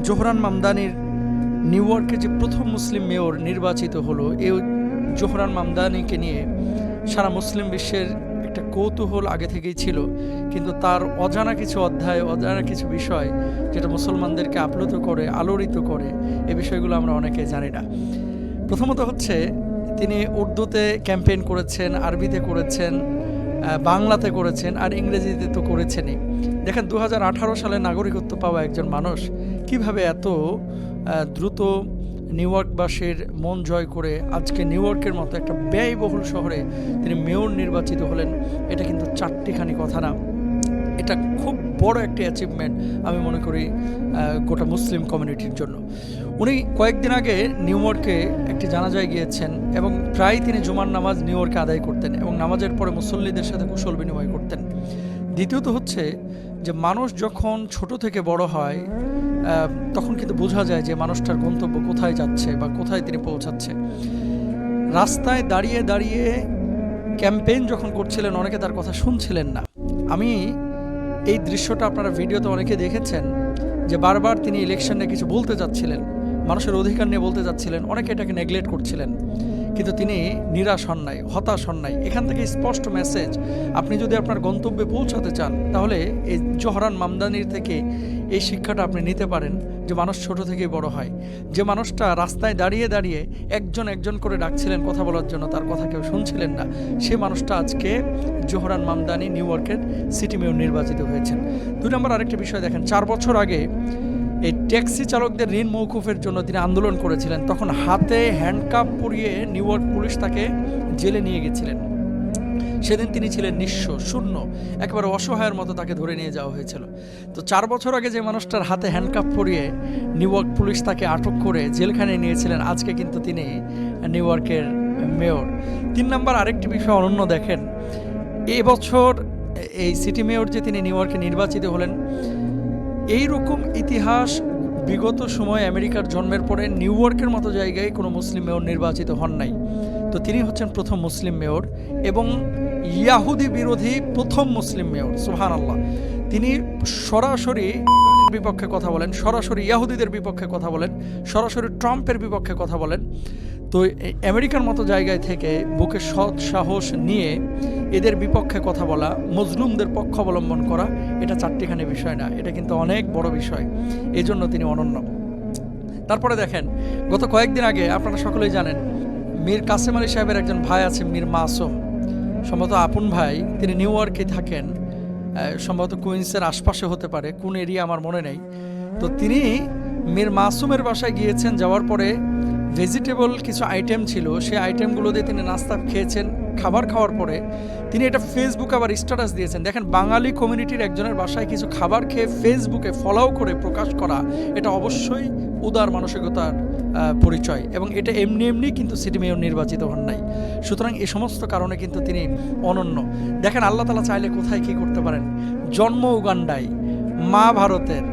Zohran মামদানির new ইয়র্কে যে প্রথম মুসলিম মেয়র নির্বাচিত হলো, এই জোহরান মামদানিকে নিয়ে সারা মুসলিম বিশ্বের একটা কৌতূহল আগে থেকেই ছিল, কিন্তু তার অজানা কিছু অধ্যায়, অজানা কিছু বিষয় যেটা মুসলমানদেরকে আপ্লুত করে, আলোড়িত করে, এই বিষয়গুলো আমরা অনেকে জানি না। প্রথমত হচ্ছে তিনি উর্দুতে ক্যাম্পেইন করেছেন, আরবিতে করেছেন, বাংলাতে করেছেন, আর ইংরেজিতে তো করেছেনই। দেখেন 2018 সালে নাগরিকত্ব পাওয়া একজন মানুষ কিভাবে এত দ্রুত নিউ ইয়র্কবাসীর মন জয় করে আজকে নিউ ইয়র্কের মতো একটা ব্যয়বহুল শহরে তিনি মেয়র নির্বাচিত হলেন। এটা কিন্তু চারটিখানি কথা না, এটা খুব বড় একটি অ্যাচিভমেন্ট আমি মনে করি গোটা মুসলিম কমিউনিটির জন্য। উনি কয়েকদিন আগে নিউ ইয়র্কে একটি জানাজায় গিয়েছেন এবং প্রায় তিনি জুমার নামাজ নিউ ইয়র্কে আদায় করতেন এবং নামাজের পরে মুসল্লিদের সাথে কুশল বিনিময় করতেন। দ্বিতীয়ত হচ্ছে যে মানুষ যখন ছোট থেকে বড় হয় তখন কিন্তু বোঝা যায় যে মানুষটার গন্তব্য কোথায় যাচ্ছে বা কোথায় তিনি পৌঁছাচ্ছে। রাস্তায় দাঁড়িয়ে দাঁড়িয়ে ক্যাম্পেইন যখন করছিলেন অনেকে তার কথা শুনছিলেন না। আমি এই দৃশ্যটা আপনারা ভিডিওতে অনেকে দেখেছেন যে বারবার তিনি ইলেকশন নিয়ে কিছু বলতে যাচ্ছিলেন, মানুষের অধিকার নিয়ে বলতে যাচ্ছিলেন, অনেকে এটাকে নেগলেক্ট করছিলেন, কিন্তু তিনি নিরাশ হন নাই, হতাশ হন নাই। এখান থেকে স্পষ্ট মেসেজ, আপনি যদি আপনার গন্তব্যে পৌঁছাতে চান তাহলে এই জোহরান মামদানির থেকে এই শিক্ষাটা আপনি নিতে পারেন যে মানুষ ছোট থেকেই বড় হয়। যে মানুষটা রাস্তায় দাঁড়িয়ে দাঁড়িয়ে একজন একজন করে ডাকছিলেন কথা বলার জন্য, তার কথা কেউ শুনছিলেন না, সে মানুষটা আজকে জোহরান মামদানি নিউ ইয়র্কের সিটি মেয়র নির্বাচিত হয়েছেন। 2 নম্বর আরেকটা বিষয় দেখেন, 4 বছর আগে এই ট্যাক্সি চালকদের ঋণ মৌকুফের জন্য তিনি আন্দোলন করেছিলেন। তখন হাতে হ্যান্ডকাপ পরিয়ে নিউ ইয়র্ক পুলিশ তাকে জেলে নিয়ে গেছিলেন। সেদিন তিনি ছিলেন নিঃস্ব, শূন্য, একেবারে অসহায়ের মতো তাকে ধরে নিয়ে যাওয়া হয়েছিল। তো 4 বছর আগে যে মানুষটার হাতে হ্যান্ডকাপ পরিয়ে নিউ ইয়র্ক পুলিশ তাকে আটক করে জেলখানায় নিয়েছিলেন, আজকে কিন্তু তিনি নিউ ইয়র্কের মেয়র। 3 নম্বর আরেকটি বিষয় অনন্য দেখেন, এবছর এই সিটি মেয়র যে তিনি নিউ ইয়র্কে নির্বাচিত হলেন, এইরকম ইতিহাস বিগত সময় আমেরিকার জন্মের পরে নিউ ইয়র্কের মতো জায়গায় কোনো মুসলিম মেয়র নির্বাচিত হন নাই। তো তিনি হচ্ছেন প্রথম মুসলিম মেয়র এবং ইয়াহুদি বিরোধী প্রথম মুসলিম মেয়র। সুবহানাল্লাহ। তিনি সরাসরি বিপক্ষে কথা বলেন, সরাসরি ইয়াহুদিদের বিপক্ষে কথা বলেন, সরাসরি ট্রাম্পের বিপক্ষে কথা বলেন। তো আমেরিকার মতো জায়গায় থেকে বুকে সৎ সাহস নিয়ে এদের বিপক্ষে কথা বলা, মজলুমদের পক্ষ অবলম্বন করা, এটা চারটিখানি বিষয় না, এটা কিন্তু অনেক বড় বিষয়। এই জন্য তিনি অনন্য। তারপরে দেখেন, গত কয়েকদিন আগে আপনারা সকলেই জানেন মীর কাসেম আলী সাহেবের একজন ভাই আছে মীর মাসুম, সম্ভবত আপন ভাই, তিনি নিউ ইয়র্কে থাকেন, সম্ভবত কুইন্সের আশপাশে হতে পারে, কোন এরিয়া আমার মনে নেই। তো তিনি মীর মাসুমের বাসায় গিয়েছেন, যাওয়ার পরে ভেজিটেবল কিছু আইটেম ছিল, সেই আইটেমগুলো দিয়ে তিনি নাস্তা খেয়েছেন। খাবার খাওয়ার পরে তিনি এটা ফেসবুকে আবার স্ট্যাটাস দিয়েছেন। দেখেন, বাঙালি কমিউনিটির একজনের বাসায় কিছু খাবার খেয়ে ফেসবুকে ফলো করে প্রকাশ করা, এটা অবশ্যই উদার মানসিকতার পরিচয়, এবং এটা এমনি এমনি কিন্তু সিটি মেয়র নির্বাচিত হন নাই। সুতরাং এই সমস্ত কারণে কিন্তু তিনি অনন্য। দেখেন, আল্লাহ তাআলা চাইলে কোথায় কী করতে পারেন। জন্ম উগান্ডায়, মা ভারতের,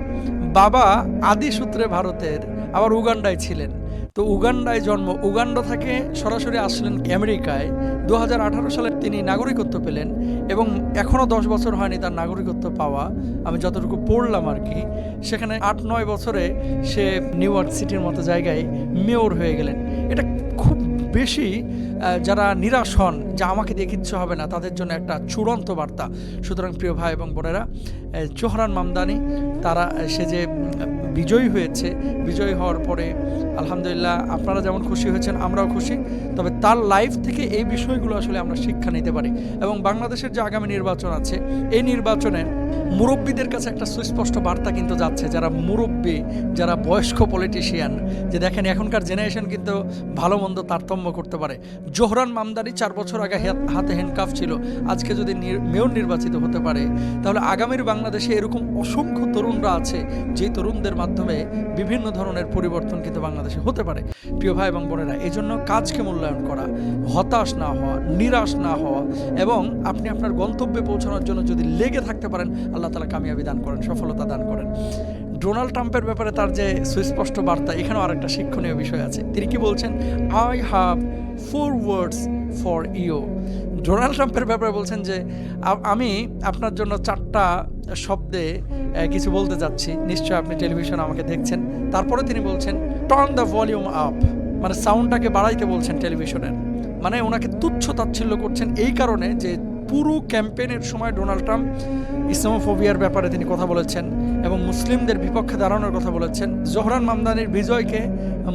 বাবা আদি সূত্রে ভারতের, আবার উগান্ডায় ছিলেন। তো উগান্ডায় জন্ম, উগান্ডা থেকে সরাসরি আসলেন আমেরিকায়। 2018 সালে তিনি নাগরিকত্ব পেলেন এবং এখনও 10 বছর হয়নি তার নাগরিকত্ব পাওয়া, আমি যতটুকু পড়লাম আর কি। সেখানে 8-9 বছরে সে নিউ ইয়র্ক সিটির মতো জায়গায় মেয়র হয়ে গেলেন। এটা খুব বেশি যারা নিরাশ হন যে আমাকে দিয়ে কিচ্ছু হবে না, তাদের জন্য একটা চূড়ান্ত বার্তা। সুতরাং প্রিয় ভাই এবং বোনেরা, জোহরান মামদানি সে যে বিজয়ী হয়েছে, বিজয়ী হওয়ার পরে আলহামদুলিল্লাহ আপনারা যেমন খুশি হয়েছেন আমরাও খুশি। তবে তার লাইফ থেকে এই বিষয়গুলো আসলে আমরা শিক্ষা নিতে পারি। এবং বাংলাদেশের যে আগামী নির্বাচন আছে, এই নির্বাচনে মুরব্বীদের কাছে একটা সুস্পষ্ট বার্তা কিন্তু যাচ্ছে, যারা মুরব্বী, যারা বয়স্ক পলিটিশিয়ান, যে দেখেন এখনকার জেনারেশন কিন্তু ভালো মন্দ তারতম্য করতে পারে। জোহরান মামদানি 4 বছর আগে হাতে হ্যান্ডকাফ ছিল, আজকে যদি মেয়র নির্বাচিত হতে পারে, তাহলে আগামীর বাংলাদেশে এরকম অসংখ্য তরুণরা আছে, যে তরুণদের মাধ্যমে বিভিন্ন ধরনের পরিবর্তন কিন্তু বাংলাদেশে হতে পারে। প্রিয় ভাই এবং বোনেরা, এই জন্য কাজকে মূল্যায়ন করা, হতাশ না হওয়া, নিরাশ না হওয়া, এবং আপনি আপনার গন্তব্যে পৌঁছানোর জন্য যদি লেগে থাকতে পারেন, আল্লাহ তাআলা কামিয়াবি দান করেন, সফলতা দান করেন। ডোনাল্ড ট্রাম্পের ব্যাপারে তার যে সুস্পষ্ট বার্তা, এখানেও আরেকটা শিক্ষণীয় বিষয় আছে। তিনি কি বলছেন? I have 4 words for you. Donald ট্রাম্পের ব্যাপারে বলছেন যে আমি আপনার জন্য 4টা শব্দে কিছু বলতে যাচ্ছি, নিশ্চয় আপনি টেলিভিশন আমাকে দেখছেন। তারপরে তিনি বলছেন টার্ন দ্য ভলিউম আপ, মানে সাউন্ডটাকে বাড়াইতে বলছেন টেলিভিশনের। মানে ওনাকে তুচ্ছ তাচ্ছিল্য করছেন এই কারণে যে পুরো ক্যাম্পেইনের সময় ডোনাল্ড ট্রাম্প ইসলামোফোবিয়ার ব্যাপারে তিনি কথা বলেছেন এবং মুসলিমদের বিপক্ষে দাঁড়ানোর কথা বলেছেন। জোহরান মামদানির বিজয়কে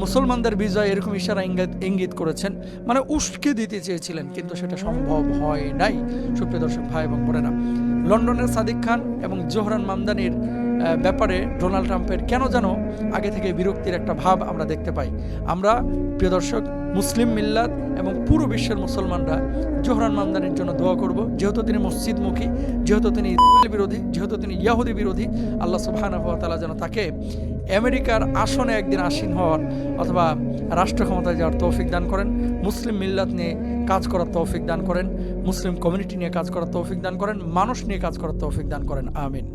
মুসলমানদের বিজয় এরকম ইশারা ইঙ্গিত করেছেন, মানে উস্কে দিতে চেয়েছিলেন, কিন্তু সেটা সম্ভব হয় নাই। সুপ্রিয় দর্শক ভাই এবং বোনেরা, লন্ডনের সাদিক খান এবং জোহরান মামদানির ব্যাপারে ডোনাল্ড ট্রাম্পের কেন যেন আগে থেকে বিরক্তির একটা ভাব আমরা দেখতে পাই। আমরা প্রিয় দর্শক মুসলিম মিল্লাত এবং পুরো বিশ্বের মুসলমানরা জোহরান মামদানির জন্য দোয়া করব, যেহেতু তিনি মসজিদমুখী, যেহেতু তিনি ইসরায়েল বিরোধী, যেহেতু তিনি ইয়াহুদি বিরোধী। আল্লাহ সুবহানাহু ওয়া তাআলা যেন তাকে আমেরিকার আসনে একদিন আসীন হওয়ার অথবা রাষ্ট্র ক্ষমতায় যাওয়ার তৌফিক দান করেন, মুসলিম মিল্লাত নিয়ে কাজ করার তৌফিক দান করেন, মুসলিম কমিউনিটি নিয়ে কাজ করার তৌফিক দান করেন, মানুষ নিয়ে কাজ করার তৌফিক দান করেন। আমিন।